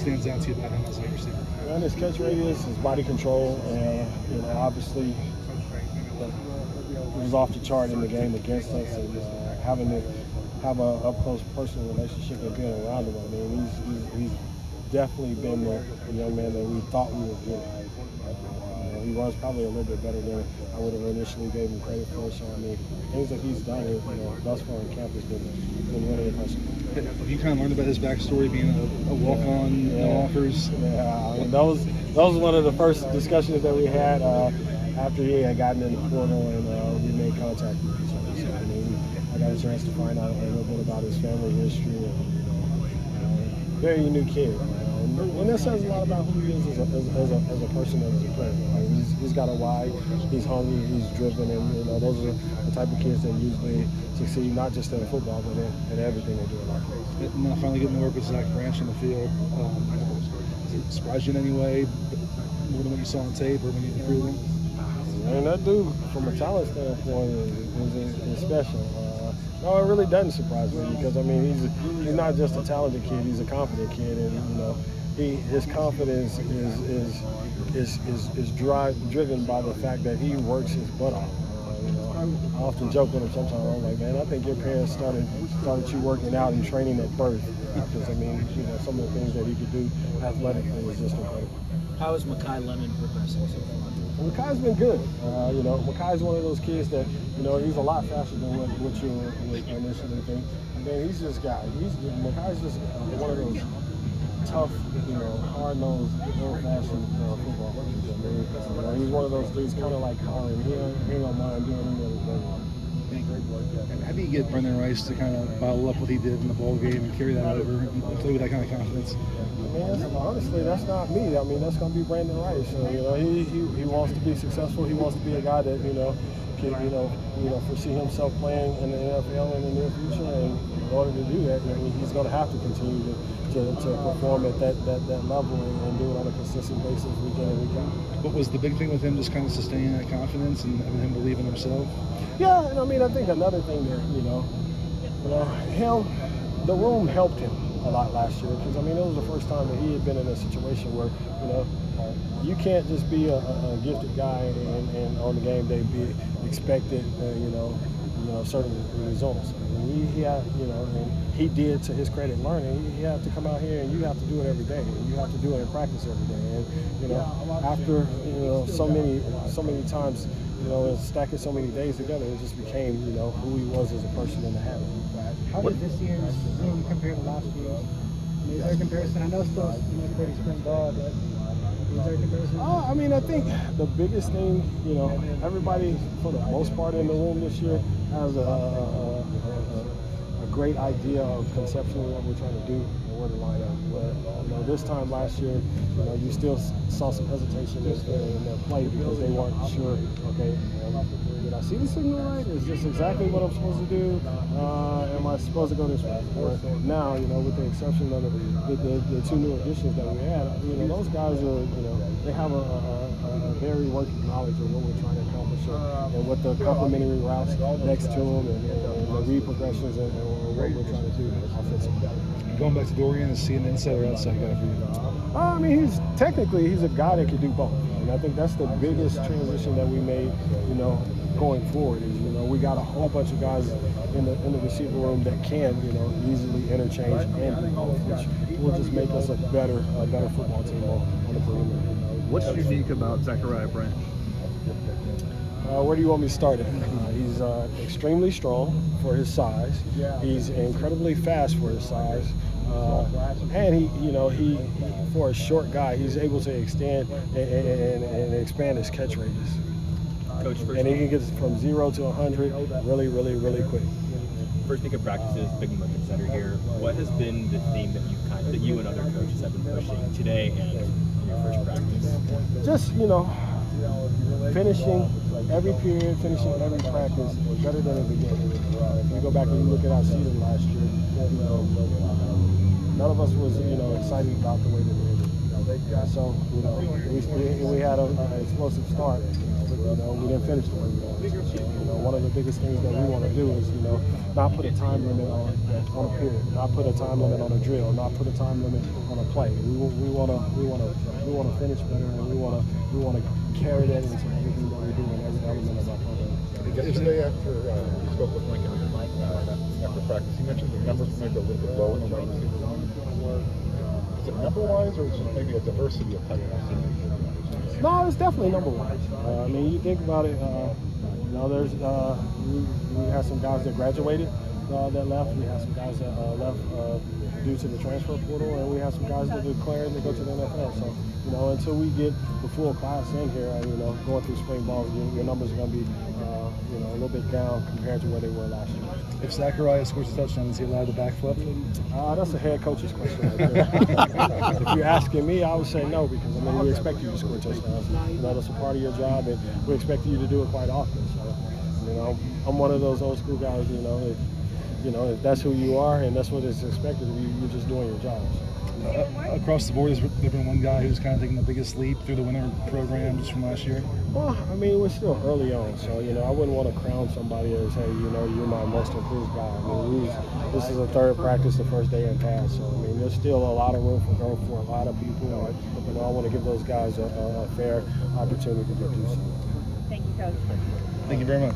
stands out to you about him as a receiver? Well, his catch radius, his body control, and obviously it was off the chart in the game against us, and having to have an up-close personal relationship and being around him. I mean, he's definitely been the young man that we thought we would get. He runs probably a little bit better than I would have initially gave him credit for. So I mean, things that he's done, thus far in camp has been really impressive. Have you kind of learned about his backstory, being a walk-on, no offers? Yeah, I mean, that was one of the first discussions that we had after he had gotten in the portal and we made contact with each other. So I mean, I got a chance to find out a little bit about his family history and very unique kid. And that says a lot about who he is as a person and as a player. He's got a why, he's hungry, he's driven, and those are the type of kids that usually succeed not just in football but in everything they do in life. And now finally getting to work with Zach Branch in the field, does it surprise you in any way, more than what you saw on tape or when you threw him? And that dude, from a talent standpoint, is special. No, it really doesn't surprise me because I mean he's not just a talented kid; he's a confident kid, and his confidence is driven by the fact that he works his butt off. I often joke with him sometimes. I'm like, man, I think your parents started you working out and training at birth because I mean, some of the things that he could do athletically is just incredible. How is Makai Lemon progressing so far? Makai's been good. Makai's one of those kids that, he's a lot faster than what you would initially think. And then Makai's just one of those tough, hard-nosed, old-fashioned football players. I mean, he's one of those dudes kind of like Colin. He ain't gonna mind doing anything. How do you get Brendan Rice to kind of bottle up what he did in the bowl game and carry that over and play with that kind of confidence? I mean, honestly, that's not me. I mean, that's going to be Brandon Rice. He wants to be successful. He wants to be a guy that can foresee himself playing in the NFL in the near future. And in order to do that, he's going to have to continue to perform at that level and do it on a consistent basis week in and week out. What was the big thing with him? Just kind of sustaining that confidence and having him believe in himself. Yeah, and I mean, I think another thing that the room helped him a lot last year because I mean it was the first time that he had been in a situation where you can't just be a gifted guy and on the game day be expected certain results. I mean, he had and he did, to his credit, learning. He had to come out here and you have to do it every day and you have to do it in practice every day. And after so many times and stacking so many days together, it just became who he was as a person in the habit. How does this year's room compare to last year's? Is there a comparison? I know still everybody's spring ball, but is there a comparison? I mean, I think the biggest thing, everybody for the most part in the room this year has a great idea of conceptually what we're trying to do and where to line up. But this time last year, you still saw some hesitation in their play because they weren't sure. Okay, did I see the signal right? Is this exactly what I'm supposed to do? Am I supposed to go this way? Now, with the exception of the two new additions that we had, those guys are, they have a very working knowledge of what we're trying to accomplish and what the complementary routes next to them and the read progressions and what we're trying to do offensively. Going back to Dorian, is he an inside or outside guy for you? I mean, he's a guy that can do both, and I think that's the biggest transition that we made, going forward. Is we got a whole bunch of guys in the receiver room that can, easily interchange and do both, which will just make us a better football team on the perimeter. What's unique about Zachariah Branch? Where do you want me to start it? He's extremely strong for his size. He's incredibly fast for his size. And he for a short guy, he's able to extend and expand his catch radius. Coach, and he can get from 0 to 100 really, really, really quick. First week of practices, big moment center here. What has been the theme that you and other coaches have been pushing today and in your first practice? Just finishing every period, finishing every practice better than the beginning. If you go back and you look at our season last year, none of us was excited about the way that we ended. So, you know, we had an explosive start, but, you know, we didn't finish the way we wanted to. So, you know, one of the biggest things that we want to do is, you know, not put a time limit on a period, not put a time limit on a drill, not put a time limit on a play. We want to finish better, and we want to carry that into everything that we do in every element of our program. Yesterday, after you spoke with Lincoln after practice, he mentioned the numbers might be a little bit low in the wide receiver room. Is it number-wise, or is it maybe a diversity of type? No, it's definitely number-wise. I mean, you think about it. You know, there's we have some guys that graduated that left. We have some guys that left due to the transfer portal, and we have some guys that declare and they go to the NFL. So, you know, until we get the full class in here, you know, going through spring ball, your numbers are going to be, you know, a little bit down compared to where they were last year. If Zachariah scores a touchdown, is he allowed to backflip? That's a head coach's question right there. If you're asking me, I would say no, because I mean, we expect you to score touchdowns. You know, that's a part of your job, and we expect you to do it quite often. So, you know, I'm one of those old school guys. If that's who you are and that's what is expected of you, you're just doing your job. Across the board, has there been one guy who's kind of taken the biggest leap through the winter program just from last year? Well, I mean, we're still early on, so, you know, I wouldn't want to crown somebody as, hey, you know, you're my most improved guy. I mean, this is the third practice, the first day in pass, so, I mean, there's still a lot of room for growth for a lot of people, and, you know, I want to give those guys a fair opportunity to do so. Thank you, Coach. Thank you very much.